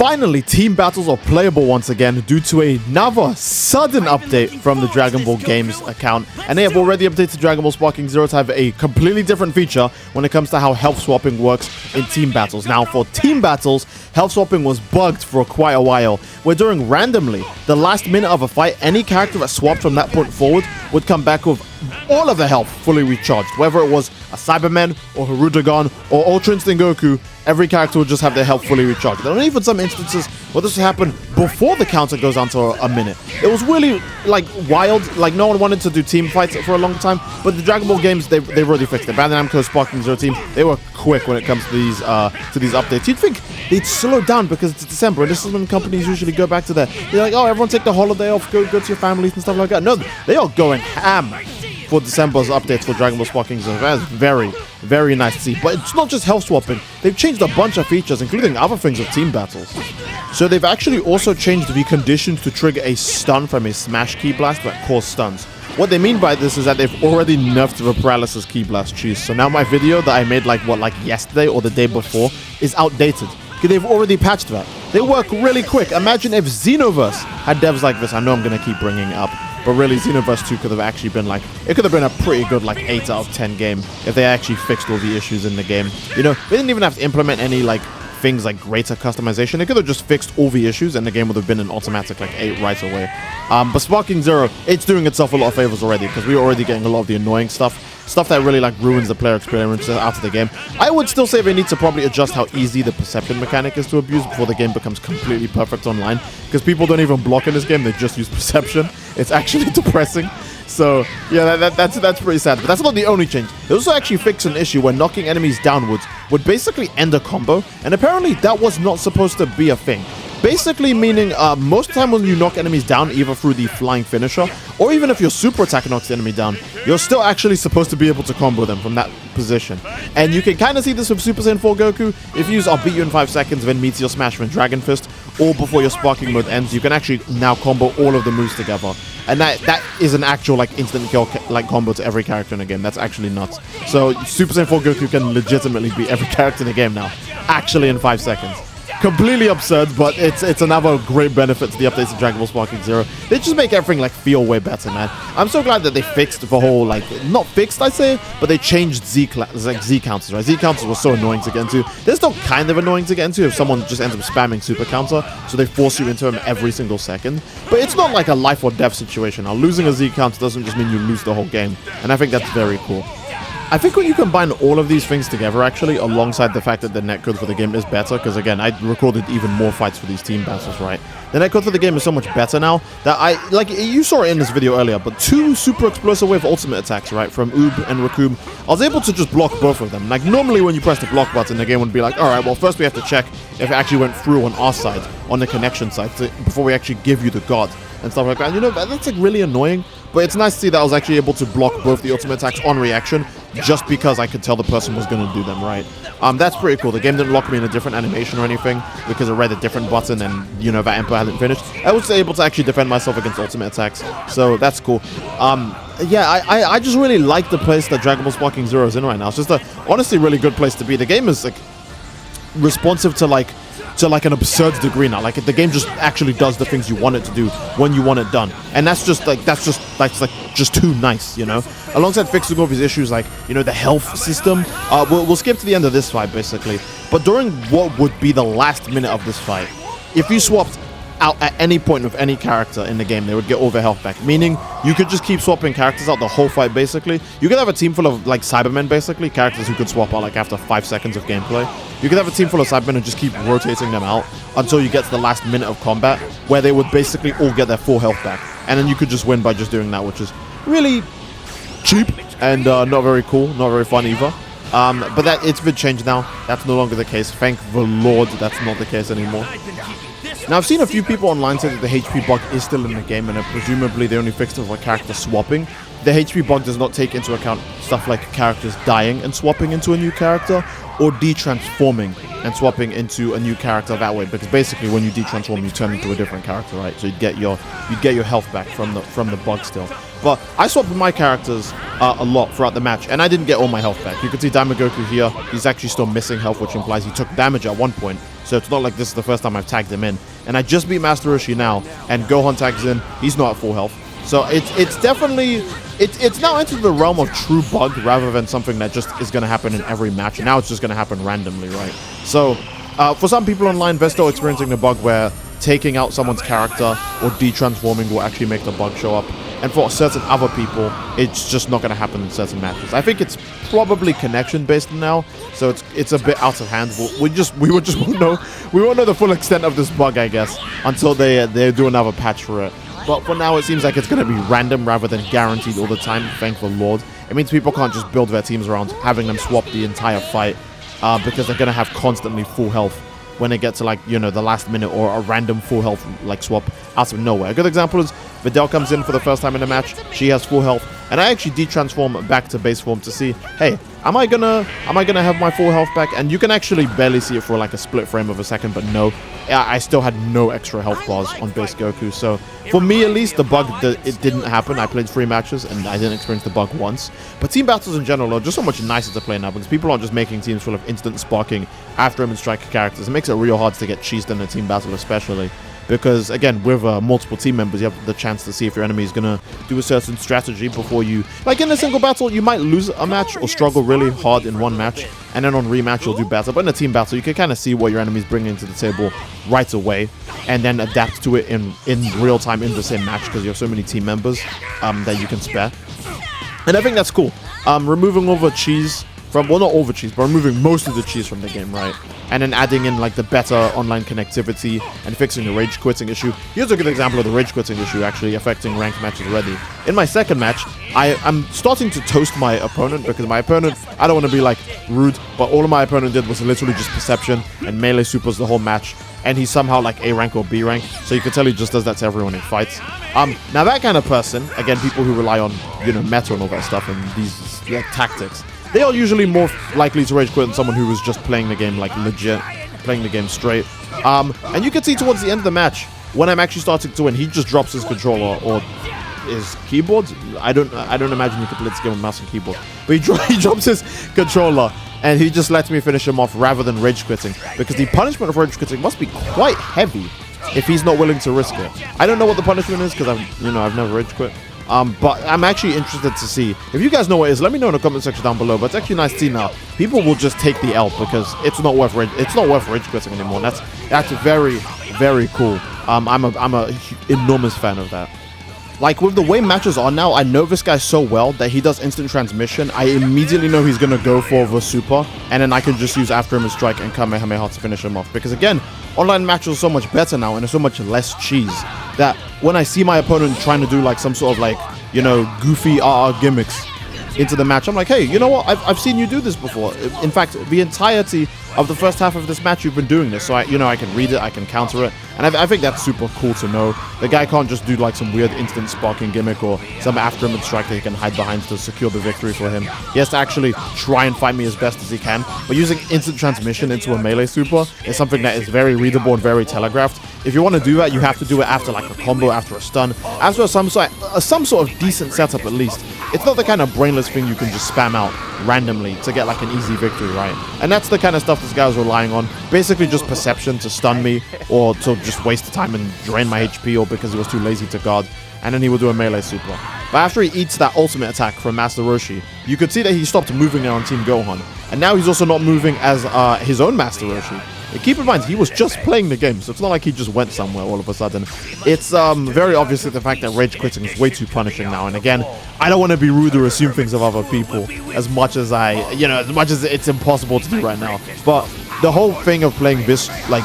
Finally, team battles are playable once again due to another sudden update from the Dragon Ball Games account. And they have already updated Dragon Ball Sparking Zero to have a completely different feature when it comes to how health swapping works in team battles. Now, for team battles, health swapping was bugged for quite a while, where during randomly, the last minute of a fight, any character that swapped from that point forward would come back with all of the health fully recharged. Whether it was a Cyberman or Hirudegan or Ultra Instinct Goku, every character would just have their health fully recharged. There are even some instances where this would happen before the counter goes down to a minute. It was really like wild. Like no one wanted to do team fights for a long time, but the Dragon Ball games they've already fixed it. Bandai Namco Sparking Zero team, they were quick when it comes to these updates. You'd think they'd slow down because it's December and this is when companies usually go back to they're like, oh, everyone take the holiday off, go to your families and stuff like that. No, they are going ham for December's updates for Dragon Ball Sparking Zero. That is very, very nice to see. But it's not just health swapping. They've changed a bunch of features, including other things with team battles. So they've actually also changed the conditions to trigger a stun from a smash ki blast that cause stuns. What they mean by this is that they've already nerfed the paralysis ki blast cheese. So now my video that I made like yesterday or the day before is outdated. They've already patched that. They work really quick. Imagine if Xenoverse had devs like this. I know I'm going to keep bringing it up, but really Xenoverse 2 could have actually been like, it could have been a pretty good 8 out of 10 game if they actually fixed all the issues in the game. You know, they didn't even have to implement any things like greater customization. They could have just fixed all the issues and the game would have been an automatic 8 right away. But Sparking Zero, it's doing itself a lot of favors already because we're already getting a lot of the annoying stuff that really ruins the player experience out of the game. I would still say they need to probably adjust how easy the perception mechanic is to abuse before the game becomes completely perfect online, because people don't even block in this game, they just use perception. It's actually depressing. So yeah, that's pretty sad. But that's not the only change. They also actually fixed an issue where knocking enemies downwards would basically end a combo, and apparently that was not supposed to be a thing. Basically meaning most of the time when you knock enemies down, either through the flying finisher, or even if your super attack knocks the enemy down, you're still actually supposed to be able to combo them from that position. And you can kind of see this with Super Saiyan 4 Goku. If you use I'll beat you in 5 seconds, then Meteor Smash, then Dragon Fist, or before your sparking mode ends, you can actually now combo all of the moves together. And that is an actual instant kill combo to every character in the game. That's actually nuts. So Super Saiyan 4 Goku can legitimately beat every character in the game now, actually in 5 seconds. Completely absurd, but it's another great benefit to the updates of Dragon Ball Sparking Zero. They just make everything feel way better, man. I'm so glad that they fixed the whole not fixed, I'd say, but they changed Z counters, right? Z counters were so annoying to get into. They're still kind of annoying to get into if someone just ends up spamming super counter, so they force you into them every single second. But it's not like a life or death situation. Now, losing a Z counter doesn't just mean you lose the whole game, and I think that's very cool. I think when you combine all of these things together, actually, alongside the fact that the netcode for the game is better, because again, I recorded even more fights for these team battles, right? The netcode for the game is so much better now that you saw it in this video earlier, but 2 super explosive wave ultimate attacks, right, from Oob and Raccoon, I was able to just block both of them. Normally when you press the block button, the game would be like, alright, well, first we have to check if it actually went through on our side, on the connection side, before we actually give you the god and stuff like that. And, you know, that's really annoying, but it's nice to see that I was actually able to block both the ultimate attacks on reaction, just because I could tell the person was going to do them right. That's pretty cool. The game didn't lock me in a different animation or anything because I read a different button and, you know, that Emperor hadn't finished. I was able to actually defend myself against ultimate attacks, so that's cool. Yeah, I just really like the place that Dragon Ball Sparking Zero is in right now. It's just a honestly really good place to be. The game is responsive to an absurd degree now. The game just actually does the things you want it to do when you want it done, and that's just too nice, you know. Alongside fixing all these issues, you know, the health system. We'll skip to the end of this fight basically, but during what would be the last minute of this fight, if you swapped out at any point with any character in the game, they would get all their health back, meaning you could just keep swapping characters out the whole fight basically. You could have a team full of Cybermen basically, characters who could swap out after 5 seconds of gameplay. You could have a team full of Cybermen and just keep rotating them out until you get to the last minute of combat, where they would basically all get their full health back, and then you could just win by just doing that, which is really cheap and not very cool, not very fun either. But it's been changed now. That's no longer the case. Thank the Lord that's not the case anymore. Now, I've seen a few people online say that the HP bug is still in the game, and presumably they only fixed it for character swapping. The HP bug does not take into account stuff like characters dying and swapping into a new character, or de-transforming and swapping into a new character that way, because basically when you de-transform, you turn into a different character, right? So you'd get your health back from the bug still. But I swapped with my characters a lot throughout the match, and I didn't get all my health back. You can see Damagoku here, he's actually still missing health, which implies he took damage at one point. So it's not like this is the first time I've tagged him in. And I just beat Master Roshi now, and Gohan tags in, he's not at full health. So it's definitely, it's now entered the realm of true bug rather than something that just is going to happen in every match. And now it's just going to happen randomly, right? So for some people online, they're still experiencing the bug where taking out someone's character or de-transforming will actually make the bug show up. And for certain other people, it's just not going to happen in certain matches. I think it's probably connection based now, so it's a bit out of hand. We won't know the full extent of this bug, I guess, until they do another patch for it. But for now, it seems like it's going to be random rather than guaranteed all the time, thank the Lord. It means people can't just build their teams around having them swap the entire fight, because they're going to have constantly full health when they get to, like, you know, the last minute, or a random full health like swap out of nowhere. A good example is Videl comes in for the first time in the match. She has full health, and I actually de-transform back to base form to see, hey, am I gonna have my full health back? And you can actually barely see it for like a split frame of a second, but no, I still had no extra health bars on base Goku. So for me, at least, the bug, it didn't happen. I played 3 matches and I didn't experience the bug once. But team battles in general are just so much nicer to play now, because people aren't just making teams full of instant sparking after him and striker characters. It makes it real hard to get cheesed in a team battle, especially because, again, with multiple team members, you have the chance to see if your enemy is going to do a certain strategy before you... Like, in a single battle, you might lose a match or struggle really hard in one match, and then on rematch, you'll do better. But in a team battle, you can kind of see what your enemy is bringing to the table right away, and then adapt to it in real time in the same match, because you have so many team members that you can spare. And I think that's cool. Removing all the cheese from, well, not all the cheese, but removing most of the cheese from the game, right? And then adding in like the better online connectivity and fixing the rage quitting issue. Here's a good example of the rage quitting issue actually affecting ranked matches already. In my second match, I'm starting to toast my opponent, because my opponent, I don't want to be like rude, but all my opponent did was literally just perception and melee supers the whole match. And he's somehow like A rank or B rank, so you can tell he just does that to everyone in fights. Now that kind of person, again, people who rely on, you know, meta and all that stuff and these like tactics, they are usually more likely to rage quit than someone who was just playing the game like legit, playing the game straight. And you can see towards the end of the match, when I'm actually starting to win, he just drops his controller or his keyboard. I don't imagine you could play this game with mouse and keyboard, but he drops his controller and he just lets me finish him off rather than rage quitting, because the punishment of rage quitting must be quite heavy if he's not willing to risk it. I don't know what the punishment is, because I've never rage quit. But I'm actually interested to see. If you guys know what it is, let me know in the comment section down below. But it's actually nice to see now. People will just take the L because it's not worth rage quitting anymore. And that's very, very cool. I'm a enormous fan of that. Like, with the way matches are now, I know this guy so well that he does instant transmission. I immediately know he's going to go for the super, and then I can just use after him a strike and Kamehameha to finish him off. Because again, online matches are so much better now, and there's so much less cheese, that when I see my opponent trying to do like some sort of like, you know, goofy RR gimmicks into the match, I'm like, hey, you know what? I've seen you do this before. In fact, the entirety of the first half of this match, you've been doing this. So I can read it, I can counter it. And I think that's super cool to know. The guy can't just do like some weird instant sparking gimmick or some after him strike that he can hide behind to secure the victory for him. He has to actually try and fight me as best as he can. But using instant transmission into a melee super is something that is very readable and very telegraphed. If you want to do that, you have to do it after like a combo, after a stun, after some sort of decent setup at least. It's not the kind of brainless thing you can just spam out randomly to get like an easy victory, right? And that's the kind of stuff this guy was relying on. Basically just perception to stun me, or to just waste the time and drain my HP, or because he was too lazy to guard. And then he will do a melee super. But after he eats that ultimate attack from Master Roshi, you could see that he stopped moving there on Team Gohan. And now he's also not moving as his own Master Roshi. And keep in mind, he was just playing the game, so it's not like he just went somewhere all of a sudden. It's very obviously the fact that rage quitting is way too punishing now. And again, I don't want to be rude or assume things of other people as much as it's impossible to do right now. But the whole thing of playing this, like,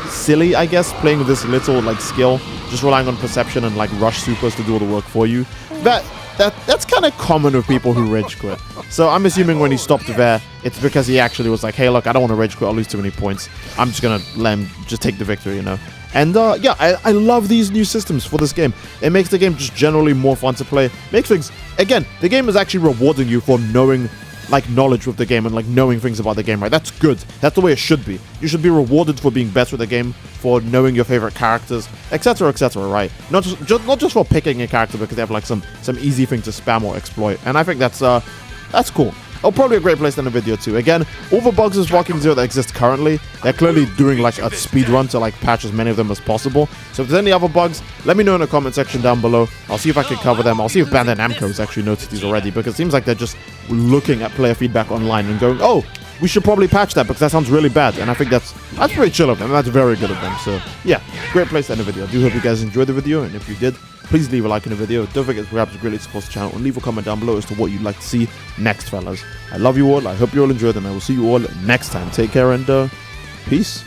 silly, I guess, playing with this little, like, skill, just relying on perception and, like, rush supers to do all the work for you, that's kind of common with people who rage quit. So I'm assuming when he stopped there, it's because he actually was like, hey, look, I don't want to rage quit, I'll lose too many points. I'm just going to let him just take the victory, you know? And yeah, I love these new systems for this game. It makes the game just generally more fun to play. Makes things, again, the game is actually rewarding you for knowing like knowledge with the game and like knowing things about the game, right? That's good. That's the way it should be. You should be rewarded for being better at the game, for knowing your favorite characters, etc., right? Not just for picking a character because they have like some easy thing to spam or exploit. And I think that's cool. Oh, probably a great place to end the video too. Again, all the bugs in Sparking Zero that exist currently, they're clearly doing like a speed run to like patch as many of them as possible. So if there's any other bugs, let me know in the comment section down below. I'll see if I can cover them. I'll see if Bandai Namco has actually noticed these already, because it seems like they're just looking at player feedback online and going, oh, we should probably patch that because that sounds really bad. And I think that's pretty chill of them. That's very good of them. So yeah, great place to end the video. I do hope you guys enjoyed the video, and if you did, please leave a like in the video. Don't forget to grab the greatly support the channel and leave a comment down below as to what you'd like to see next, fellas. I love you all. I hope you all enjoyed, and I will see you all next time. Take care and peace.